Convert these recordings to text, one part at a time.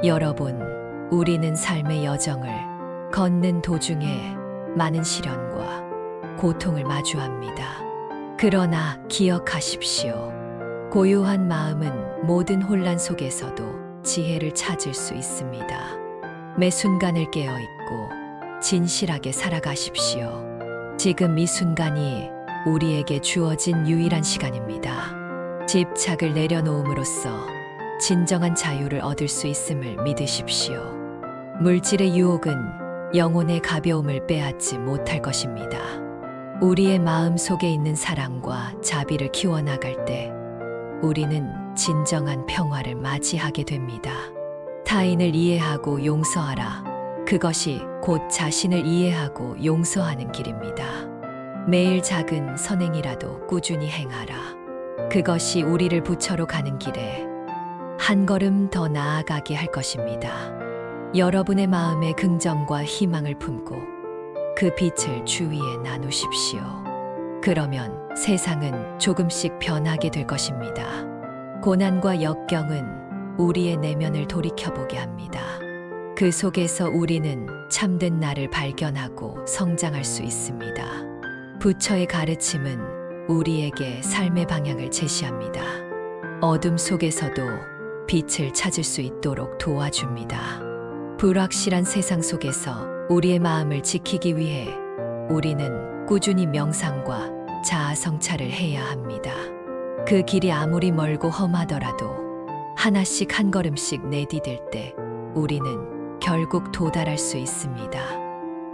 여러분, 우리는 삶의 여정을 걷는 도중에 많은 시련과 고통을 마주합니다. 그러나 기억하십시오. 고요한 마음은 모든 혼란 속에서도 지혜를 찾을 수 있습니다. 매 순간을 깨어있고 진실하게 살아가십시오. 지금 이 순간이 우리에게 주어진 유일한 시간입니다. 집착을 내려놓음으로써 진정한 자유를 얻을 수 있음을 믿으십시오. 물질의 유혹은 영혼의 가벼움을 빼앗지 못할 것입니다. 우리의 마음 속에 있는 사랑과 자비를 키워나갈 때 우리는 진정한 평화를 맞이하게 됩니다. 타인을 이해하고 용서하라. 그것이 곧 자신을 이해하고 용서하는 길입니다. 매일 작은 선행이라도 꾸준히 행하라. 그것이 우리를 부처로 가는 길에 한 걸음 더 나아가게 할 것입니다. 여러분의 마음에 긍정과 희망을 품고 그 빛을 주위에 나누십시오. 그러면 세상은 조금씩 변하게 될 것입니다. 고난과 역경은 우리의 내면을 돌이켜보게 합니다. 그 속에서 우리는 참된 나를 발견하고 성장할 수 있습니다. 부처의 가르침은 우리에게 삶의 방향을 제시합니다. 어둠 속에서도 빛을 찾을 수 있도록 도와줍니다. 불확실한 세상 속에서 우리의 마음을 지키기 위해 우리는 꾸준히 명상과 자아 성찰을 해야 합니다. 그 길이 아무리 멀고 험하더라도 하나씩 한 걸음씩 내디딜 때 우리는 결국 도달할 수 있습니다.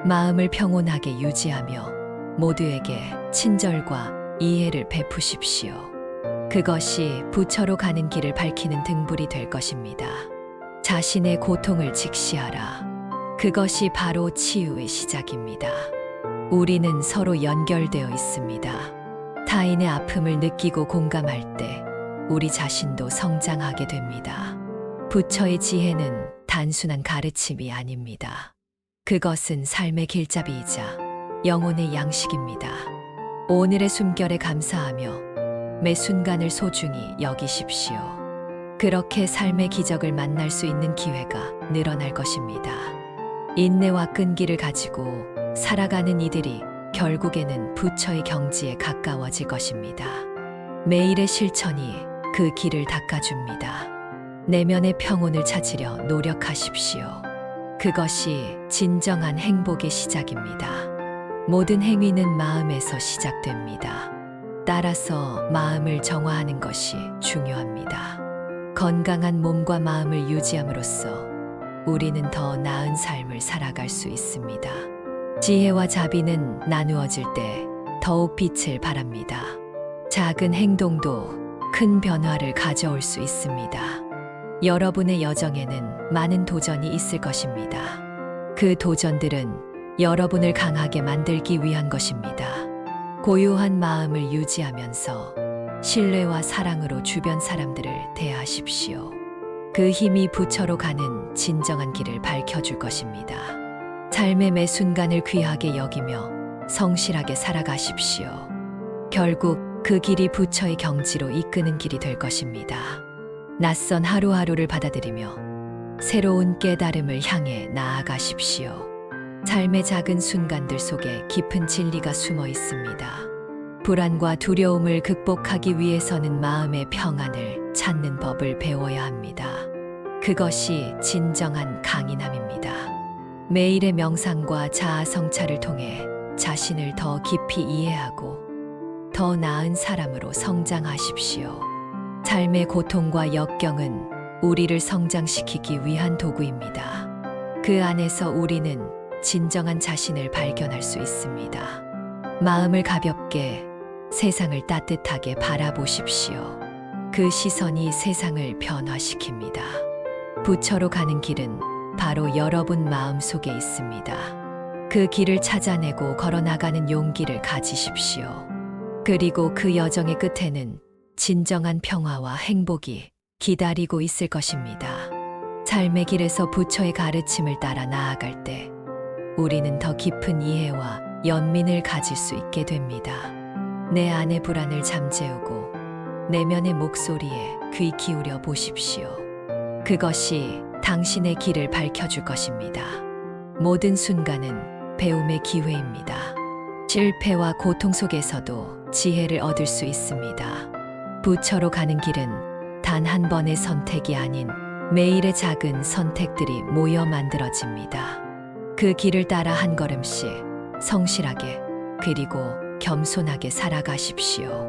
마음을 평온하게 유지하며 모두에게 친절과 이해를 베푸십시오. 그것이 부처로 가는 길을 밝히는 등불이 될 것입니다. 자신의 고통을 직시하라. 그것이 바로 치유의 시작입니다. 우리는 서로 연결되어 있습니다. 타인의 아픔을 느끼고 공감할 때 우리 자신도 성장하게 됩니다. 부처의 지혜는 단순한 가르침이 아닙니다. 그것은 삶의 길잡이이자 영혼의 양식입니다. 오늘의 숨결에 감사하며 매 순간을 소중히 여기십시오. 그렇게 삶의 기적을 만날 수 있는 기회가 늘어날 것입니다. 인내와 끈기를 가지고 살아가는 이들이 결국에는 부처의 경지에 가까워질 것입니다. 매일의 실천이 그 길을 닦아줍니다. 내면의 평온을 찾으려 노력하십시오. 그것이 진정한 행복의 시작입니다. 모든 행위는 마음에서 시작됩니다. 따라서 마음을 정화하는 것이 중요합니다. 건강한 몸과 마음을 유지함으로써 우리는 더 나은 삶을 살아갈 수 있습니다. 지혜와 자비는 나누어질 때 더욱 빛을 발합니다. 작은 행동도 큰 변화를 가져올 수 있습니다. 여러분의 여정에는 많은 도전이 있을 것입니다. 그 도전들은 여러분을 강하게 만들기 위한 것입니다. 고요한 마음을 유지하면서 신뢰와 사랑으로 주변 사람들을 대하십시오. 그 힘이 부처로 가는 진정한 길을 밝혀줄 것입니다. 삶의 매 순간을 귀하게 여기며 성실하게 살아가십시오. 결국 그 길이 부처의 경지로 이끄는 길이 될 것입니다. 낯선 하루하루를 받아들이며 새로운 깨달음을 향해 나아가십시오. 삶의 작은 순간들 속에 깊은 진리가 숨어 있습니다. 불안과 두려움을 극복하기 위해서는 마음의 평안을 찾는 법을 배워야 합니다. 그것이 진정한 강인함입니다. 매일의 명상과 자아 성찰을 통해 자신을 더 깊이 이해하고 더 나은 사람으로 성장하십시오. 삶의 고통과 역경은 우리를 성장시키기 위한 도구입니다. 그 안에서 우리는 진정한 자신을 발견할 수 있습니다. 마음을 가볍게, 세상을 따뜻하게 바라보십시오. 그 시선이 세상을 변화시킵니다. 부처로 가는 길은 바로 여러분 마음 속에 있습니다. 그 길을 찾아내고 걸어나가는 용기를 가지십시오. 그리고 그 여정의 끝에는 진정한 평화와 행복이 기다리고 있을 것입니다. 삶의 길에서 부처의 가르침을 따라 나아갈 때 우리는 더 깊은 이해와 연민을 가질 수 있게 됩니다. 내 안의 불안을 잠재우고 내면의 목소리에 귀 기울여 보십시오. 그것이 당신의 길을 밝혀줄 것입니다. 모든 순간은 배움의 기회입니다. 실패와 고통 속에서도 지혜를 얻을 수 있습니다. 부처로 가는 길은 단 한 번의 선택이 아닌 매일의 작은 선택들이 모여 만들어집니다. 그 길을 따라 한 걸음씩 성실하게 그리고 겸손하게 살아가십시오.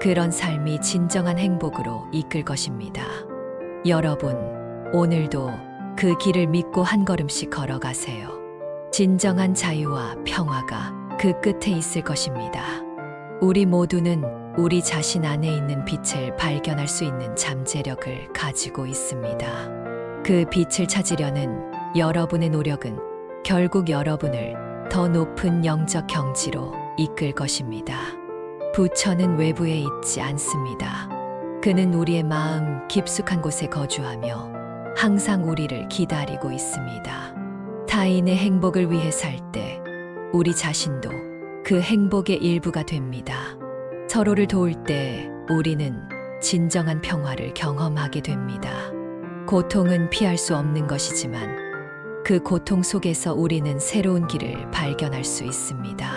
그런 삶이 진정한 행복으로 이끌 것입니다. 여러분, 오늘도 그 길을 믿고 한 걸음씩 걸어가세요. 진정한 자유와 평화가 그 끝에 있을 것입니다. 우리 모두는 우리 자신 안에 있는 빛을 발견할 수 있는 잠재력을 가지고 있습니다. 그 빛을 찾으려는 여러분의 노력은 결국 여러분을 더 높은 영적 경지로 이끌 것입니다. 부처는 외부에 있지 않습니다. 그는 우리의 마음 깊숙한 곳에 거주하며 항상 우리를 기다리고 있습니다. 타인의 행복을 위해 살 때 우리 자신도 그 행복의 일부가 됩니다. 서로를 도울 때 우리는 진정한 평화를 경험하게 됩니다. 고통은 피할 수 없는 것이지만 그 고통 속에서 우리는 새로운 길을 발견할 수 있습니다.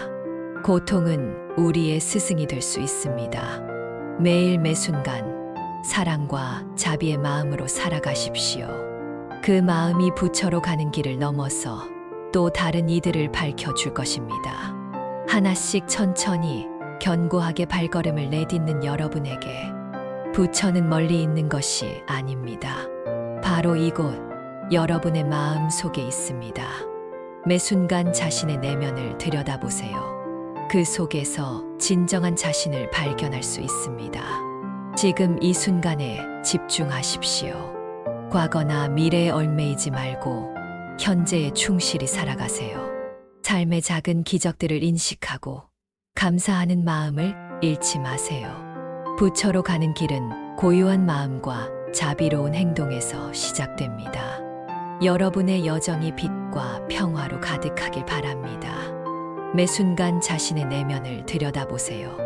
고통은 우리의 스승이 될 수 있습니다. 매일 매순간 사랑과 자비의 마음으로 살아가십시오. 그 마음이 부처로 가는 길을 넘어서 또 다른 이들을 밝혀줄 것입니다. 하나씩 천천히 견고하게 발걸음을 내딛는 여러분에게 부처는 멀리 있는 것이 아닙니다. 바로 이곳 여러분의 마음 속에 있습니다. 매 순간 자신의 내면을 들여다보세요. 그 속에서 진정한 자신을 발견할 수 있습니다. 지금 이 순간에 집중하십시오. 과거나 미래에 얽매이지 말고 현재에 충실히 살아가세요. 삶의 작은 기적들을 인식하고 감사하는 마음을 잃지 마세요. 부처로 가는 길은 고요한 마음과 자비로운 행동에서 시작됩니다. 여러분의 여정이 빛과 평화로 가득하길 바랍니다. 매 순간 자신의 내면을 들여다보세요.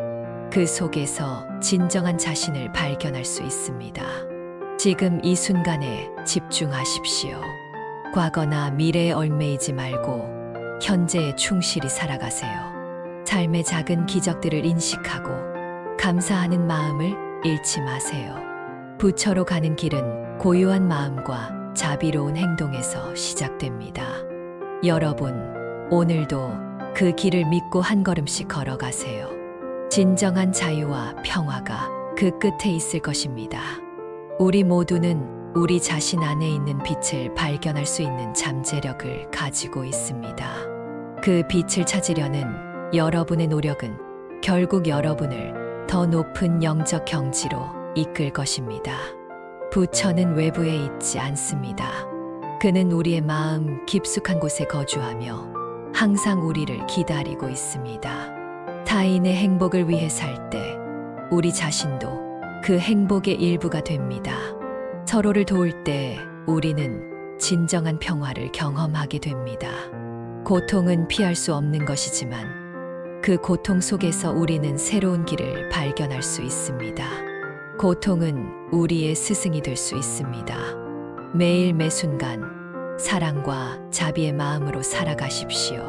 그 속에서 진정한 자신을 발견할 수 있습니다. 지금 이 순간에 집중하십시오. 과거나 미래에 얽매이지 말고 현재에 충실히 살아가세요. 삶의 작은 기적들을 인식하고 감사하는 마음을 잃지 마세요. 부처로 가는 길은 고요한 마음과 자비로운 행동에서 시작됩니다. 여러분, 오늘도 그 길을 믿고 한 걸음씩 걸어가세요. 진정한 자유와 평화가 그 끝에 있을 것입니다. 우리 모두는 우리 자신 안에 있는 빛을 발견할 수 있는 잠재력을 가지고 있습니다. 그 빛을 찾으려는 여러분의 노력은 결국 여러분을 더 높은 영적 경지로 이끌 것입니다. 부처는 외부에 있지 않습니다. 그는 우리의 마음 깊숙한 곳에 거주하며 항상 우리를 기다리고 있습니다. 타인의 행복을 위해 살 때 우리 자신도 그 행복의 일부가 됩니다. 서로를 도울 때 우리는 진정한 평화를 경험하게 됩니다. 고통은 피할 수 없는 것이지만 그 고통 속에서 우리는 새로운 길을 발견할 수 있습니다. 고통은 우리의 스승이 될 수 있습니다. 매일 매순간 사랑과 자비의 마음으로 살아가십시오.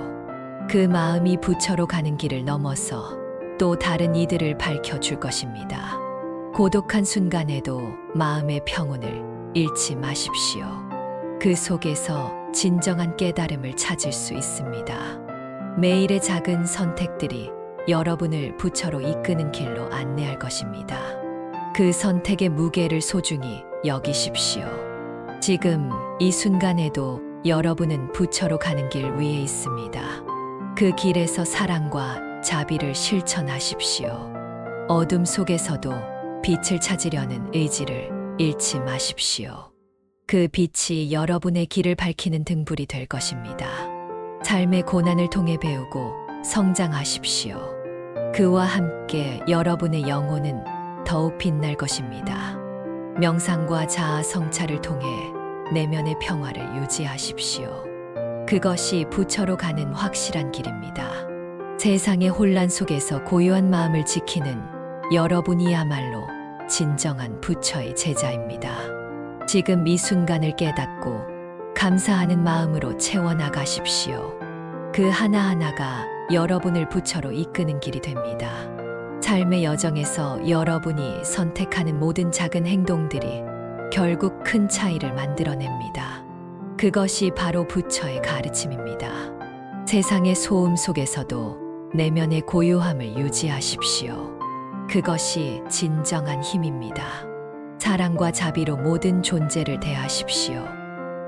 그 마음이 부처로 가는 길을 넘어서 또 다른 이들을 밝혀줄 것입니다. 고독한 순간에도 마음의 평온을 잃지 마십시오. 그 속에서 진정한 깨달음을 찾을 수 있습니다. 매일의 작은 선택들이 여러분을 부처로 이끄는 길로 안내할 것입니다. 그 선택의 무게를 소중히 여기십시오. 지금 이 순간에도 여러분은 부처로 가는 길 위에 있습니다. 그 길에서 사랑과 자비를 실천하십시오. 어둠 속에서도 빛을 찾으려는 의지를 잃지 마십시오. 그 빛이 여러분의 길을 밝히는 등불이 될 것입니다. 삶의 고난을 통해 배우고 성장하십시오. 그와 함께 여러분의 영혼은 더욱 빛날 것입니다. 명상과 자아 성찰을 통해 내면의 평화를 유지하십시오. 그것이 부처로 가는 확실한 길입니다. 세상의 혼란 속에서 고요한 마음을 지키는 여러분이야말로 진정한 부처의 제자입니다. 지금 이 순간을 깨닫고 감사하는 마음으로 채워나가십시오. 그 하나하나가 여러분을 부처로 이끄는 길이 됩니다. 삶의 여정에서 여러분이 선택하는 모든 작은 행동들이 결국 큰 차이를 만들어냅니다. 그것이 바로 부처의 가르침입니다. 세상의 소음 속에서도 내면의 고요함을 유지하십시오. 그것이 진정한 힘입니다. 사랑과 자비로 모든 존재를 대하십시오.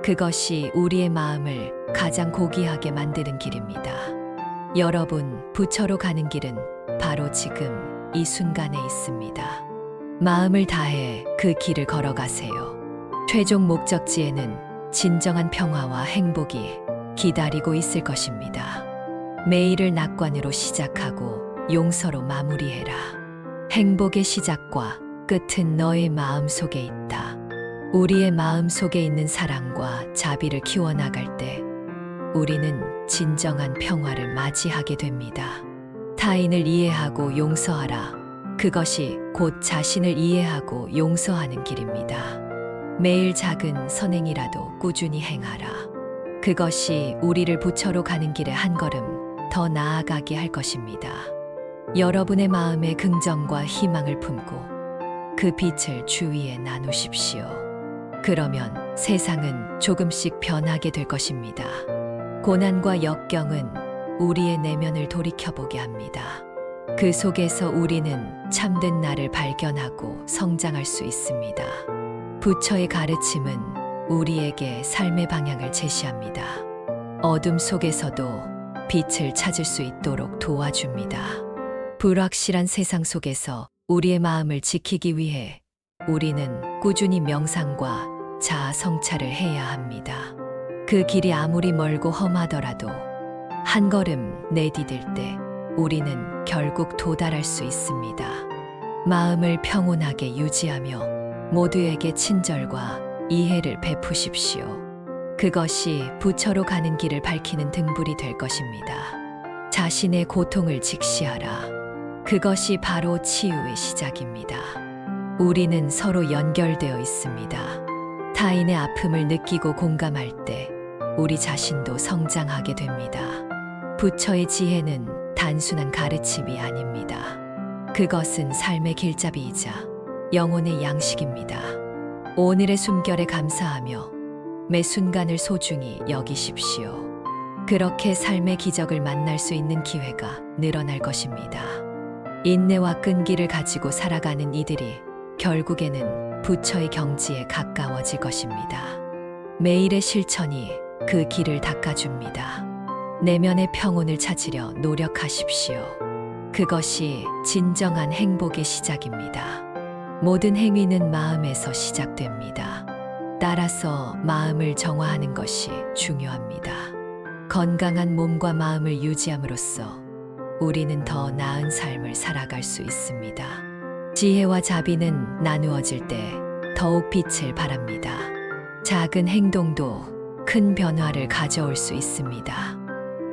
그것이 우리의 마음을 가장 고귀하게 만드는 길입니다. 여러분, 부처로 가는 길은 바로 지금 이 순간에 있습니다. 마음을 다해 그 길을 걸어가세요. 최종 목적지에는 진정한 평화와 행복이 기다리고 있을 것입니다. 매일을 낙관으로 시작하고 용서로 마무리해라. 행복의 시작과 끝은 너의 마음 속에 있다. 우리의 마음 속에 있는 사랑과 자비를 키워나갈 때 우리는 진정한 평화를 맞이하게 됩니다. 타인을 이해하고 용서하라. 그것이 곧 자신을 이해하고 용서하는 길입니다. 매일 작은 선행이라도 꾸준히 행하라. 그것이 우리를 부처로 가는 길에 한 걸음 더 나아가게 할 것입니다. 여러분의 마음에 긍정과 희망을 품고 그 빛을 주위에 나누십시오. 그러면 세상은 조금씩 변하게 될 것입니다. 고난과 역경은 우리의 내면을 돌이켜보게 합니다. 그 속에서 우리는 참된 나를 발견하고 성장할 수 있습니다. 부처의 가르침은 우리에게 삶의 방향을 제시합니다. 어둠 속에서도 빛을 찾을 수 있도록 도와줍니다. 불확실한 세상 속에서 우리의 마음을 지키기 위해 우리는 꾸준히 명상과 자아 성찰을 해야 합니다. 그 길이 아무리 멀고 험하더라도 한 걸음 내디딜 때 우리는 결국 도달할 수 있습니다. 마음을 평온하게 유지하며 모두에게 친절과 이해를 베푸십시오. 그것이 부처로 가는 길을 밝히는 등불이 될 것입니다. 자신의 고통을 직시하라. 그것이 바로 치유의 시작입니다. 우리는 서로 연결되어 있습니다. 타인의 아픔을 느끼고 공감할 때 우리 자신도 성장하게 됩니다. 부처의 지혜는 단순한 가르침이 아닙니다. 그것은 삶의 길잡이이자 영혼의 양식입니다. 오늘의 숨결에 감사하며 매 순간을 소중히 여기십시오. 그렇게 삶의 기적을 만날 수 있는 기회가 늘어날 것입니다. 인내와 끈기를 가지고 살아가는 이들이 결국에는 부처의 경지에 가까워질 것입니다. 매일의 실천이 그 길을 닦아줍니다. 내면의 평온을 찾으려 노력하십시오. 그것이 진정한 행복의 시작입니다. 모든 행위는 마음에서 시작됩니다. 따라서 마음을 정화하는 것이 중요합니다. 건강한 몸과 마음을 유지함으로써 우리는 더 나은 삶을 살아갈 수 있습니다. 지혜와 자비는 나누어질 때 더욱 빛을 발합니다. 작은 행동도 큰 변화를 가져올 수 있습니다.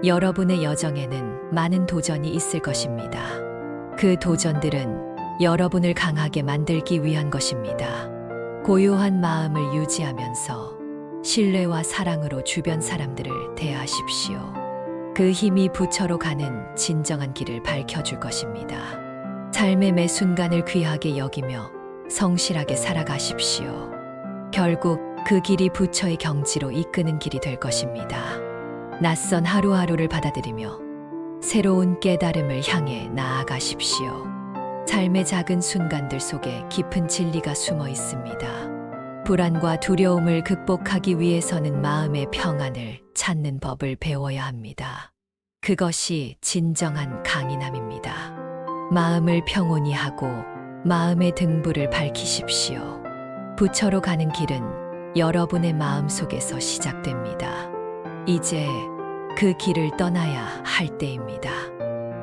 여러분의 여정에는 많은 도전이 있을 것입니다. 그 도전들은 여러분을 강하게 만들기 위한 것입니다. 고요한 마음을 유지하면서 신뢰와 사랑으로 주변 사람들을 대하십시오. 그 힘이 부처로 가는 진정한 길을 밝혀줄 것입니다. 삶의 매 순간을 귀하게 여기며 성실하게 살아가십시오. 결국 그 길이 부처의 경지로 이끄는 길이 될 것입니다. 낯선 하루하루를 받아들이며 새로운 깨달음을 향해 나아가십시오. 삶의 작은 순간들 속에 깊은 진리가 숨어 있습니다. 불안과 두려움을 극복하기 위해서는 마음의 평안을 찾는 법을 배워야 합니다. 그것이 진정한 강인함입니다. 마음을 평온히 하고 마음의 등불을 밝히십시오. 부처로 가는 길은 여러분의 마음 속에서 시작됩니다. 이제 그 길을 떠나야 할 때입니다.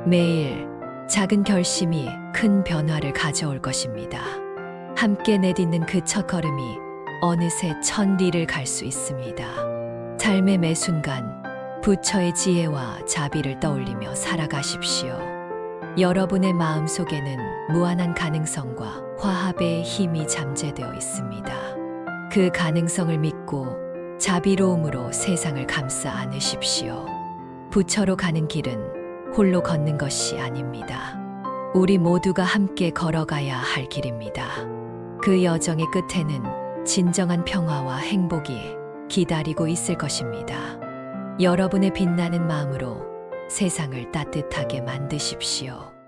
매일 작은 결심이 큰 변화를 가져올 것입니다. 함께 내딛는 그 첫걸음이 어느새 천리를 갈 수 있습니다. 삶의 매 순간 부처의 지혜와 자비를 떠올리며 살아가십시오. 여러분의 마음 속에는 무한한 가능성과 화합의 힘이 잠재되어 있습니다. 그 가능성을 믿고 자비로움으로 세상을 감싸 안으십시오. 부처로 가는 길은 홀로 걷는 것이 아닙니다. 우리 모두가 함께 걸어가야 할 길입니다. 그 여정의 끝에는 진정한 평화와 행복이 기다리고 있을 것입니다. 여러분의 빛나는 마음으로 세상을 따뜻하게 만드십시오.